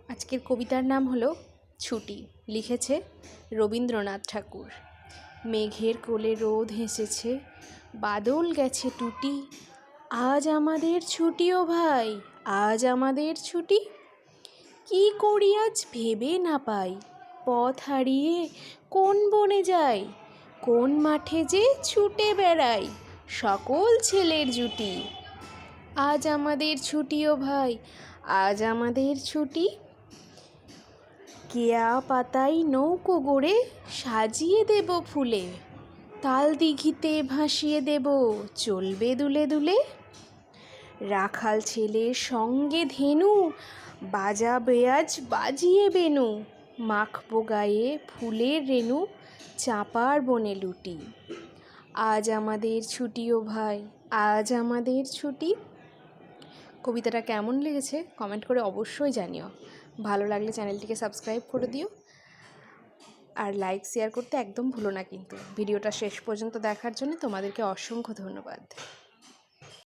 আজকের কবিতার নাম হলো ছুটি। লিখেছে রবীন্দ্রনাথ ঠাকুর। মেঘের কোলে রোদ হেসেছে, বাদল গেছে টুটি। আজ আমাদের ছুটি ও ভাই, আজ আমাদের ছুটি। কি করি আজ ভেবে না পাই, পথ হারিয়ে কোন বনে যাই, কোন মাঠে যে ছুটে বেড়াই সকল ছেলের জুটি। আজ আমাদের ছুটি ও ভাই, আজ আমাদের ছুটি। কেয়া পাতায় নৌকো গড়ে সাজিয়ে দেব ফুলে, তাল দিঘিতে ভাসিয়ে দেব চলবে দুলে দুলে। রাখাল ছেলের সঙ্গে ধেনু, বাজাবে আজ বাজিয়ে বেনু, মাখবো গায়ে ফুলের রেণু, চাঁপার বনে লুটি। আজ আমাদের ছুটি ও ভাই, আজ আমাদের ছুটি। কবিতাটা কেমন লেগেছে কমেন্ট করে অবশ্যই জানিও। ভালো লাগলে চ্যানেলটিকে সাবস্ক্রাইব করে দিও, আর লাইক শেয়ার করতে একদম ভুলো না কিন্তু। ভিডিওটা শেষ পর্যন্ত দেখার জন্য তোমাদেরকে অসংখ্য ধন্যবাদ।